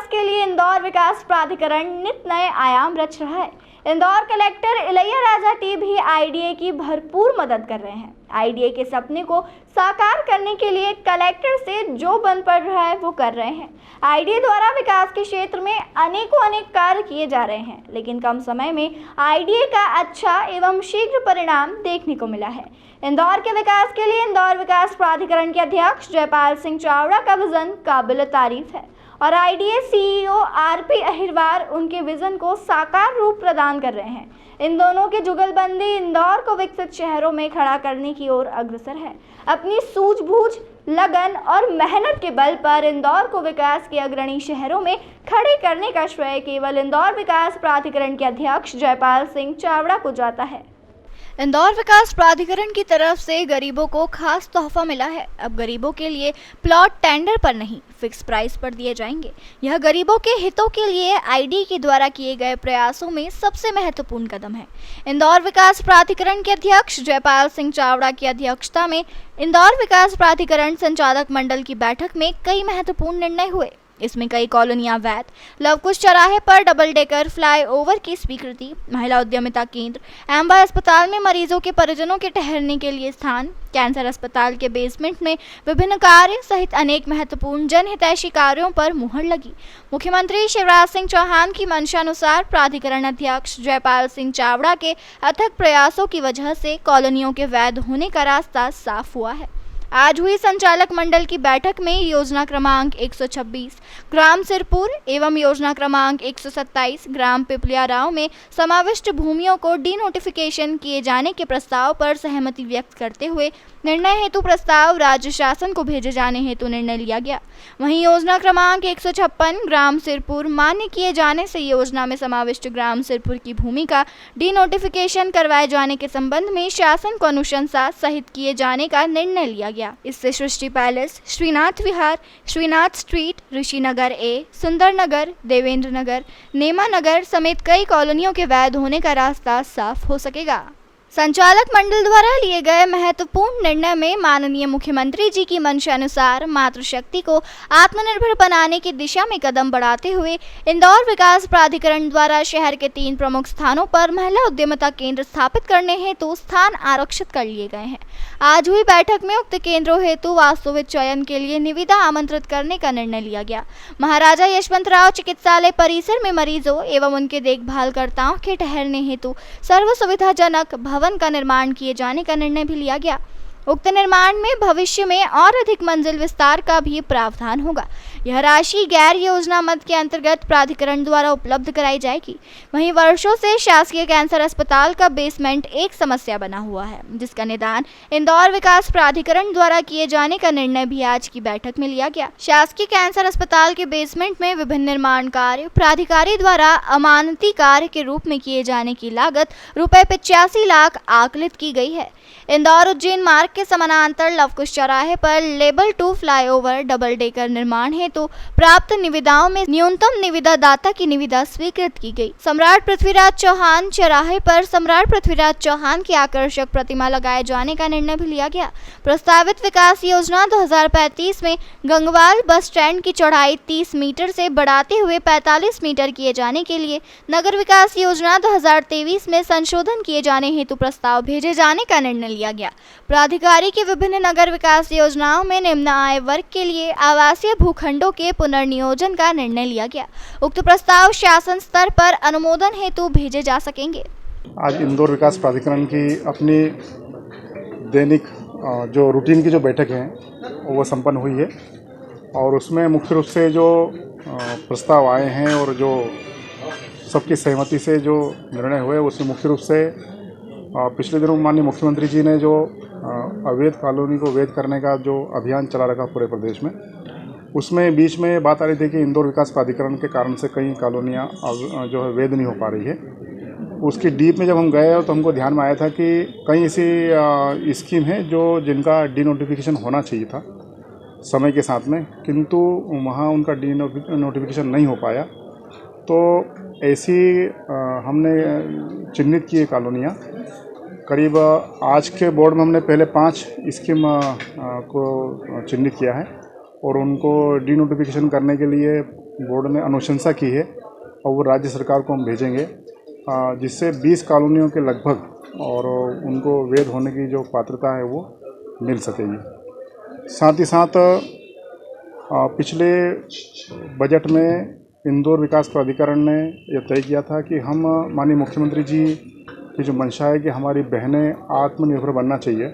के लिए इंदौर विकास प्राधिकरण नित नए आयाम रच रहा है। इंदौर कलेक्टर इलैयाराजा टी भी आईडीए की भरपूर मदद कर रहे हैं। आईडीए के सपने को साकार करने के लिए कलेक्टर से जो बन पड़ रहा है वो कर रहे हैं। आईडीए द्वारा विकास के क्षेत्र में अनेक कार्य किए जा रहे हैं, लेकिन कम समय में आईडीए का अच्छा एवं शीघ्र परिणाम देखने को मिला है। इंदौर के विकास के लिए इंदौर विकास प्राधिकरण के अध्यक्ष जयपाल सिंह चावड़ा का विजन काबिल तारीफ है और आईडीए सीईओ आरपी अहिरवार उनके विजन को साकार रूप प्रदान कर रहे हैं। इन दोनों की जुगलबंदी इंदौर को विकसित शहरों में खड़ा करने की ओर अग्रसर है। अपनी सूझबूझ, लगन और मेहनत के बल पर इंदौर को विकास के अग्रणी शहरों में खड़े करने का श्रेय केवल इंदौर विकास प्राधिकरण के अध्यक्ष जयपाल सिंह चावड़ा को जाता है। इंदौर विकास प्राधिकरण की तरफ से गरीबों को खास तोहफा मिला है। अब गरीबों के लिए प्लॉट टेंडर पर नहीं, फिक्स प्राइस पर दिए जाएंगे। यह गरीबों के हितों के लिए आईडी के द्वारा किए गए प्रयासों में सबसे महत्वपूर्ण कदम है। इंदौर विकास प्राधिकरण के अध्यक्ष जयपाल सिंह चावड़ा की अध्यक्षता में इंदौर विकास प्राधिकरण संचालक मंडल की बैठक में कई महत्वपूर्ण निर्णय हुए। इसमें कई कॉलोनियां वैध, लवकुश चौराहे पर डबल डेकर फ्लाईओवर की स्वीकृति, महिला उद्यमिता केंद्र, एम्बा अस्पताल में मरीजों के परिजनों के ठहरने के लिए स्थान, कैंसर अस्पताल के बेसमेंट में विभिन्न कार्य सहित अनेक महत्वपूर्ण जनहितैषी कार्यों पर मुहर लगी। मुख्यमंत्री शिवराज सिंह चौहान की मंशानुसार प्राधिकरण अध्यक्ष जयपाल सिंह चावड़ा के अथक प्रयासों की वजह से कॉलोनियों के वैध होने का रास्ता साफ हुआ है। आज हुई संचालक मंडल की बैठक में योजना क्रमांक 126 ग्राम सिरपुर एवं योजना क्रमांक 127 ग्राम पिपलियाराव में समाविष्ट भूमियों को डीनोटिफिकेशन किए जाने के प्रस्ताव पर सहमति व्यक्त करते हुए निर्णय हेतु प्रस्ताव राज्य शासन को भेजे जाने हेतु निर्णय लिया गया। वहीं योजना क्रमांक 156 ग्राम सिरपुर मान्य किए जाने से योजना में समाविष्ट ग्राम सिरपुर की भूमि का डीनोटिफिकेशन करवाए जाने के संबंध में शासन को अनुशंसा सहित किए जाने का निर्णय लिया गया। इससे सृष्टि पैलेस, श्रीनाथ विहार, श्रीनाथ स्ट्रीट, ऋषि नगर ए, सुंदर नगर, देवेंद्र नगर, नेमा नगर समेत कई कॉलोनियों के वैध होने का रास्ता साफ हो सकेगा। संचालक मंडल द्वारा लिए गए महत्वपूर्ण निर्णय में माननीय मुख्यमंत्री जी की मंशानुसार मातृशक्ति को आत्मनिर्भर बनाने की दिशा में कदम बढ़ाते हुए इंदौर विकास प्राधिकरण द्वारा शहर के 3 प्रमुख स्थानों पर महिला उद्यमिता केंद्र स्थापित करने हेतु स्थान आरक्षित कर लिए गए हैं। आज हुई बैठक में उक्त केंद्रों हेतु वास्तविक चयन के लिए निविदा आमंत्रित करने का निर्णय लिया गया। महाराजा यशवंतराव चिकित्सालय परिसर में मरीजों एवं उनके देखभालकर्ताओं के ठहरने हेतु सर्व सुविधाजनक भवन का निर्माण किए जाने का निर्णय भी लिया गया। उक्त निर्माण में भविष्य में और अधिक मंजिल विस्तार का भी प्रावधान होगा। यह राशि गैर योजना मद के अंतर्गत प्राधिकरण द्वारा उपलब्ध कराई जाएगी। वहीं वर्षों से शासकीय कैंसर अस्पताल का बेसमेंट एक समस्या बना हुआ है, जिसका निदान इंदौर विकास प्राधिकरण द्वारा किए जाने का निर्णय भी आज की बैठक में लिया गया। शासकीय कैंसर अस्पताल के बेसमेंट में विभिन्न निर्माण कार्य प्राधिकारी द्वारा अमानती कार्य के रूप में किए जाने की लागत ₹85 लाख आकलित की गई है। इंदौर उज्जैन मार्ग के समानांतर लवकुश चौराहे पर लेवल 2 फ्लाईओवर डबल डेकर निर्माण हेतु प्राप्त निविदाओं में न्यूनतम निविदा दाता की निविदा स्वीकृत की गई। सम्राट पृथ्वीराज चौहान चौराहे पर सम्राट पृथ्वीराज चौहान की आकर्षक प्रतिमा लगाए जाने का निर्णय भी लिया गया। प्रस्तावित विकास योजना 2035 में गंगवाल बस स्टैंड की चौड़ाई 30 मीटर से बढ़ाते हुए 45 मीटर किए जाने के लिए नगर विकास योजना 2023 में संशोधन किए जाने हेतु प्रस्ताव भेजे जाने का निर्णय लिया गया। प्राधिकारी की विभिन्न नगर विकास योजनाओं में निम्न आय वर्ग के लिए आवासीय भूखंडों के पुनर्नियोजन का निर्णय लिया गया। उक्त प्रस्ताव शासन स्तर पर अनुमोदन हेतु भेजे जा सकेंगे। आज इंदौर विकास प्राधिकरण की अपनी दैनिक जो रूटीन की जो बैठक है वो संपन्न हुई है और उसमें मुख्य रूप से जो प्रस्ताव आए हैं और जो सबकी सहमति से जो निर्णय हुए उसमें मुख्य रूप से पिछले दिनों माननीय मुख्यमंत्री जी ने जो अवैध कॉलोनी को वैध करने का जो अभियान चला रखा पूरे प्रदेश में, उसमें बीच में बात आ रही थी कि इंदौर विकास प्राधिकरण के कारण से कई कॉलोनियाँ जो है वैध नहीं हो पा रही है। उसकी डीप में जब हम गए तो हमको ध्यान में आया था कि कई ऐसी स्कीम है जो जिनका डीनोटिफिकेशन होना चाहिए था समय के साथ में, किंतु वहाँ उनका डीनोटिफिकेशन नहीं हो पाया। तो ऐसी हमने चिन्हित किए कॉलोनियाँ करीब आज के बोर्ड में हमने पहले 5 स्कीम को चिन्हित किया है और उनको डीनोटिफिकेशन करने के लिए बोर्ड ने अनुशंसा की है और वो राज्य सरकार को हम भेजेंगे, जिससे 20 कॉलोनियों के लगभग और उनको वैध होने की जो पात्रता है वो मिल सकेगी। साथ ही साथ पिछले बजट में इंदौर विकास प्राधिकरण ने यह तय किया था कि हम माननीय मुख्यमंत्री जी की जो मंशा है कि हमारी बहनें आत्मनिर्भर बनना चाहिए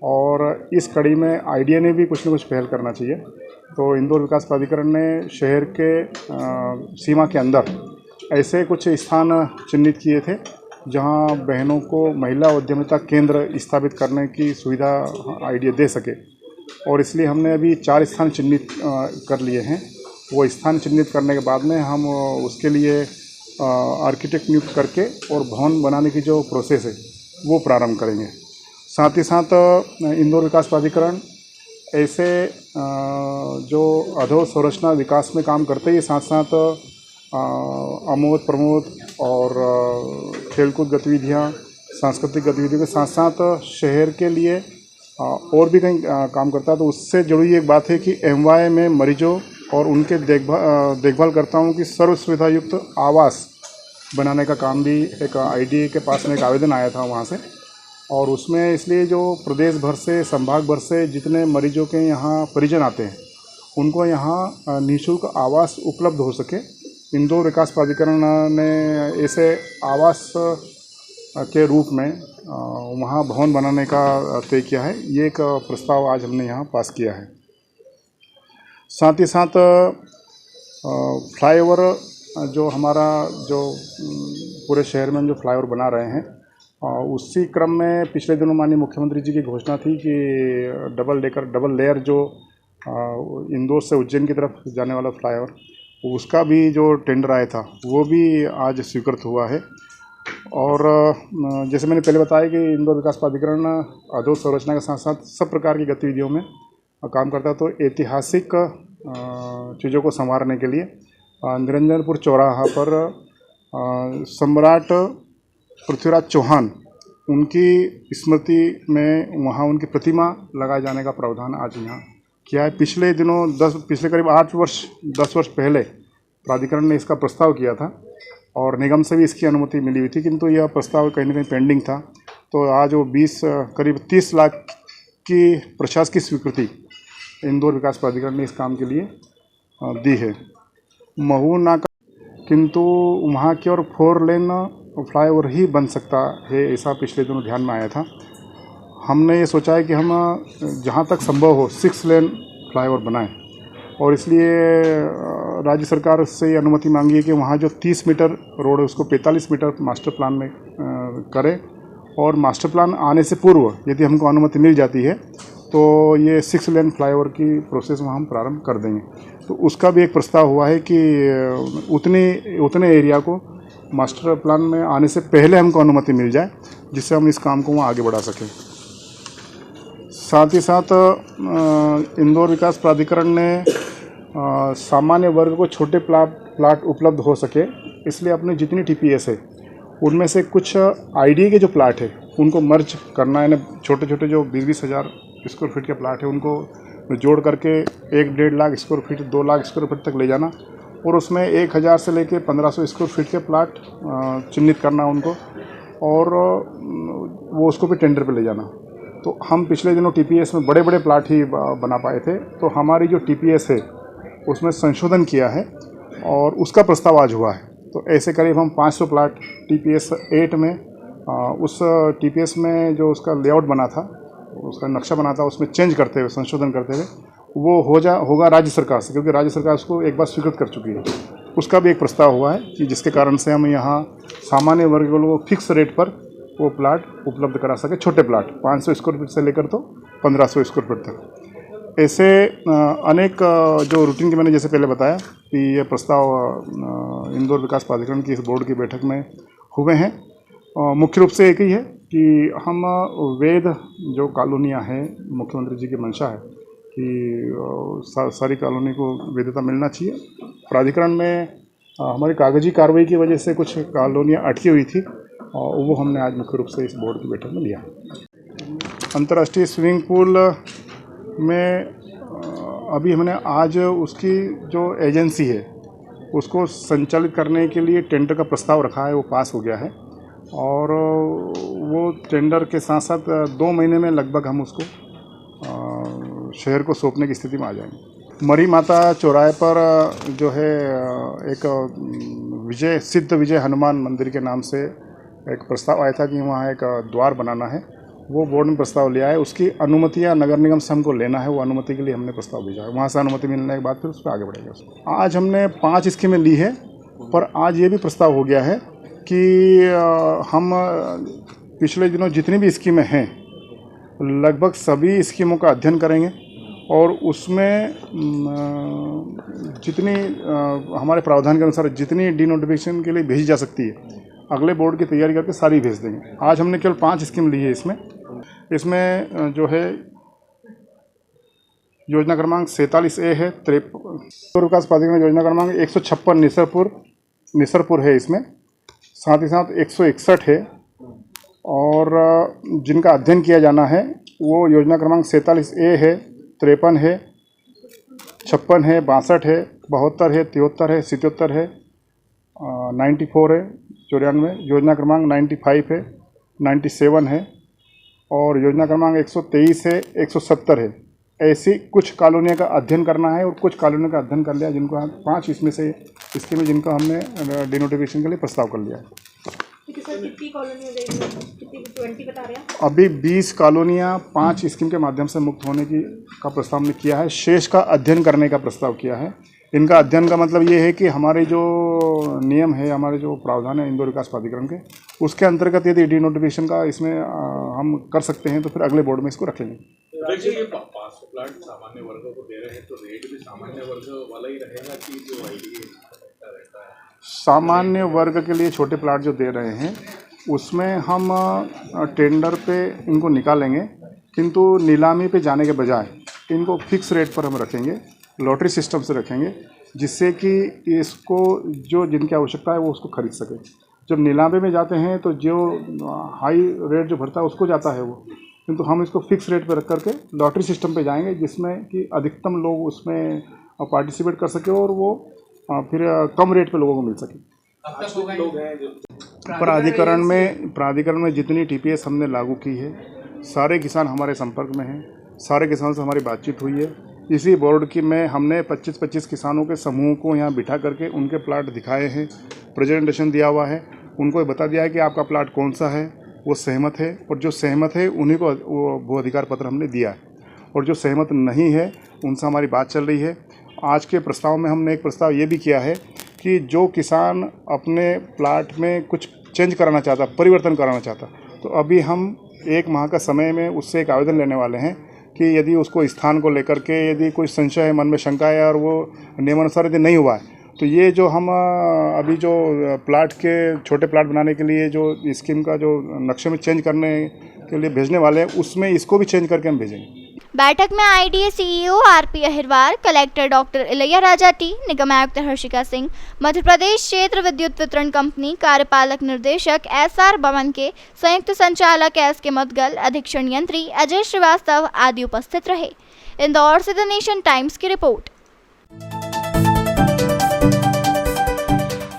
और इस कड़ी में आईडीए ने भी कुछ न कुछ पहल करना चाहिए। तो इंदौर विकास प्राधिकरण ने शहर के सीमा के अंदर ऐसे कुछ स्थान चिन्हित किए थे जहां बहनों को महिला उद्यमिता केंद्र स्थापित करने की सुविधा आईडीए दे सके, और इसलिए हमने अभी 4 स्थान चिन्हित कर लिए हैं। वो स्थान चिन्हित करने के बाद में हम उसके लिए आर्किटेक्ट नियुक्त करके और भवन बनाने की जो प्रोसेस है वो प्रारंभ करेंगे। साथ ही साथ इंदौर विकास प्राधिकरण ऐसे जो अधोसंरचना विकास में काम करते ही साथ साथ आमोद प्रमोद और खेलकूद गतिविधियाँ, सांस्कृतिक गतिविधियों के साथ साथ शहर के लिए और भी कहीं काम करता है। तो उससे जुड़ी एक बात है कि एमवाय में मरीजों और उनके देखभालकर्ताओं की सर्व सुविधा युक्त आवास बनाने का काम भी एक आईडीए के पास में एक आवेदन आया था वहाँ से, और उसमें इसलिए जो प्रदेश भर से संभाग भर से जितने मरीजों के यहाँ परिजन आते हैं उनको यहाँ निःशुल्क आवास उपलब्ध हो सके, इंदौर विकास प्राधिकरण ने ऐसे आवास के रूप में वहाँ भवन बनाने का तय किया है। ये एक प्रस्ताव आज हमने यहाँ पास किया है। साथ ही साथ फ्लाईओवर जो हमारा जो पूरे शहर में जो फ्लाईओवर बना रहे हैं, उसी क्रम में पिछले दिनों माननीय मुख्यमंत्री जी की घोषणा थी कि डबल लेयर जो इंदौर से उज्जैन की तरफ जाने वाला फ्लाईओवर, उसका भी जो टेंडर आया था वो भी आज स्वीकृत हुआ है। और जैसे मैंने पहले बताया कि इंदौर विकास प्राधिकरण अधोसंरचना के साथ साथ सब प्रकार की गतिविधियों में काम करता है। तो ऐतिहासिक चीज़ों को संवारने के लिए निरंजनपुर चौराहा पर सम्राट पृथ्वीराज चौहान उनकी स्मृति में वहाँ उनकी प्रतिमा लगाए जाने का प्रावधान आज यहाँ किया है। पिछले करीब 10 वर्ष पहले प्राधिकरण ने इसका प्रस्ताव किया था और निगम से भी इसकी अनुमति मिली हुई थी, किंतु यह प्रस्ताव कहीं न कहीं पेंडिंग था। तो आज वो करीब 30 लाख की प्रशासकीय स्वीकृति इंदौर विकास प्राधिकरण ने इस काम के लिए दी है। महू नाका, किंतु वहाँ की और 4 लेन फ्लाईओवर ही बन सकता है, ऐसा पिछले दिनों ध्यान में आया था। हमने ये सोचा है कि हम जहाँ तक संभव हो 6 लेन फ्लाईओवर बनाएं, और इसलिए राज्य सरकार से अनुमति मांगी है कि वहाँ जो 30 मीटर रोड है उसको 45 मीटर मास्टर प्लान में करें, और मास्टर प्लान आने से पूर्व यदि हमको अनुमति मिल जाती है तो ये 6 लेन फ्लाईओवर की प्रोसेस वहाँ हम प्रारंभ कर देंगे। तो उसका भी एक प्रस्ताव हुआ है कि उतने एरिया को मास्टर प्लान में आने से पहले हमको अनुमति मिल जाए, जिससे हम इस काम को वहाँ आगे बढ़ा सकें। साथ ही साथ इंदौर विकास प्राधिकरण ने सामान्य वर्ग को छोटे प्लाट उपलब्ध हो सके, इसलिए अपने जितनी टीपीएस है उनमें से कुछ आईडीए के जो प्लाट है उनको मर्ज करना है। छोटे छोटे जो 20-20 हज़ार स्क्वायर फीट के प्लाट है उनको जोड़ करके 1-1.5 lakh square feet 2 lakh square feet तक ले जाना, और उसमें 1000 से लेकर 1500 स्क्वायर फीट के प्लाट चिन्हित करना उनको, और वो उसको भी टेंडर पे ले जाना। तो हम पिछले दिनों टीपीएस में बड़े बड़े प्लाट ही बना पाए थे, तो हमारी जो टीपीएस है उसमें संशोधन किया है और उसका प्रस्ताव आज हुआ है। तो ऐसे करीब हम 500 प्लाट टीपीएस 8 में उस टीपीएस में जो उसका लेआउट बना था, उसका नक्शा बना था, उसमें चेंज करते हुए संशोधन करते हुए वो होगा राज्य सरकार से, क्योंकि राज्य सरकार उसको एक बार स्वीकृत कर चुकी है। उसका भी एक प्रस्ताव हुआ है कि जिसके कारण से हम यहाँ सामान्य वर्ग के लोगों को फिक्स रेट पर वो प्लाट उपलब्ध करा सके, छोटे प्लाट 500 स्क्वायर फीट से लेकर तो 1500 स्क्वायर फीट तक। ऐसे अनेक जो रूटीन के मैंने जैसे पहले बताया कि ये प्रस्ताव इंदौर विकास प्राधिकरण की इस बोर्ड की बैठक में हुए हैं। मुख्य रूप से एक ही है कि हम वैध जो कॉलोनियाँ हैं, मुख्यमंत्री जी की मंशा है कि सारी कॉलोनी को वैधता मिलना चाहिए। प्राधिकरण में हमारी कागजी कार्रवाई की वजह से कुछ कॉलोनियाँ अटकी हुई थी, और वो हमने आज मुख्य रूप से इस बोर्ड की बैठक में लिया। अंतर्राष्ट्रीय स्विमिंग पूल में अभी हमने आज उसकी जो एजेंसी है उसको संचालित करने के लिए टेंडर का प्रस्ताव रखा है, वो पास हो गया है और वो टेंडर के साथ साथ 2 महीने में लगभग हम उसको शहर को सौंपने की स्थिति में आ जाएंगे। मरी माता चौराहे पर जो है एक सिद्ध विजय हनुमान मंदिर के नाम से एक प्रस्ताव आया था कि वहाँ एक द्वार बनाना है। वो बोर्ड में प्रस्ताव लिया है, उसकी अनुमतियाँ नगर निगम से हमको लेना है। वो अनुमति के लिए हमने प्रस्ताव भेजा है, वहाँ से अनुमति मिलने के बाद फिर उस पर आगे बढ़ेगा। आज हमने 5 स्कीमें ली है, पर आज ये भी प्रस्ताव हो गया है कि हम पिछले दिनों जितनी भी स्कीमें हैं लगभग सभी स्कीमों का अध्ययन करेंगे और उसमें जितनी हमारे प्रावधान के अनुसार जितनी डिनोटिफिकेशन के लिए भेजी जा सकती है अगले बोर्ड की तैयारी करके सारी भेज देंगे। आज हमने केवल 5 स्कीम ली है। इसमें जो है योजना क्रमांक 47A है, 53 विकास प्राधिकरण योजना क्रमांक 156 निसरपुर है। इसमें साथ ही साथ 161 है और जिनका अध्ययन किया जाना है वो योजना क्रमांक 47A है, 53 है, 56 है, 62 है, 72 है, 73 है, 77 है, 94 है, 94, योजना क्रमांक 95 है, 97 है और योजना क्रमांक 123 है, 170 है। ऐसी कुछ कॉलोनियों का अध्ययन करना है और कुछ कॉलोनियों का अध्ययन कर लिया जिनको 5 इसमें से स्कीमें जिनका हमने डिनोटिफिकेशन के लिए प्रस्ताव कर लिया है। कितनी कॉलोनी कितनी 20 बता रहे हैं? अभी 20 कॉलोनियाँ 5 स्कीम के माध्यम से मुक्त होने का प्रस्ताव हमने किया है। शेष का अध्ययन करने का प्रस्ताव किया है। इनका अध्ययन का मतलब ये है कि हमारे जो नियम है, हमारे जो प्रावधान है इंदौर विकास प्राधिकरण के, उसके अंतर्गत यदि डिनोटिफिकेशन का इसमें हम कर सकते हैं तो फिर अगले बोर्ड में इसको रखेंगे। देखिए, ये 500 प्लाट सामान्य वर्ग को दे रहे हैं तो रेट भी सामान्य वर्ग वाला ही रहेगा कि जो आईडीए रहता है? सामान्य वर्ग के लिए छोटे प्लाट जो दे रहे हैं उसमें हम टेंडर पे इनको निकालेंगे, किंतु नीलामी पे जाने के बजाय इनको फिक्स रेट पर हम रखेंगे, लॉटरी सिस्टम से रखेंगे, जिससे कि इसको जो जिनकी आवश्यकता है वो उसको खरीद सके। जब नीलामी में जाते हैं तो जो हाई रेट जो भरता है उसको जाता है वो, किंतु हम इसको फिक्स रेट पर रख करके लॉटरी सिस्टम पे जाएंगे, जिसमें कि अधिकतम लोग उसमें पार्टिसिपेट कर सके और वो फिर कम रेट पे लोगों को मिल सके। लोग हैं जो प्राधिकरण में जितनी टीपीएस हमने लागू की है सारे किसान हमारे संपर्क में हैं, सारे किसानों से हमारी बातचीत हुई है। इसी बोर्ड की में हमने 25-25 किसानों के समूह को यहाँ बिठा करके उनके प्लाट दिखाए हैं, प्रेजेंटेशन दिया हुआ है, उनको बता दिया है कि आपका प्लाट कौन सा है, वो सहमत है और जो सहमत है उन्हीं को वो भू अधिकार पत्र हमने दिया है और जो सहमत नहीं है उनसे हमारी बात चल रही है। आज के प्रस्ताव में हमने एक प्रस्ताव ये भी किया है कि जो किसान अपने प्लाट में कुछ चेंज कराना चाहता, परिवर्तन कराना चाहता, तो अभी हम 1 माह का समय में उससे एक आवेदन लेने वाले हैं कि यदि उसको स्थान को लेकर के यदि कोई संशय है, मन में शंका है और वो नियमानुसार यदि नहीं हुआ है तो ये जो हम अभी जो प्लाट के छोटे प्लाट बनाने के लिए जो स्कीम का जो नक्शे में चेंज करने के लिए भेजने वाले हैं उसमें इसको भी चेंज करके हम भेजेंगे। बैठक में IDA CEO RP Ahirwar, collector doctor Ilaiya Raja T, निगम आयुक्त हर्षिका सिंह, मध्य प्रदेश क्षेत्र विद्युत वितरण कंपनी कार्यपालक निर्देशक एसआर भवन के संयुक्त संचालक एस के मुदगल, अधीक्षण यंत्री अजय श्रीवास्तव आदि उपस्थित रहे। इंदौर से द नेशन टाइम्स की रिपोर्ट।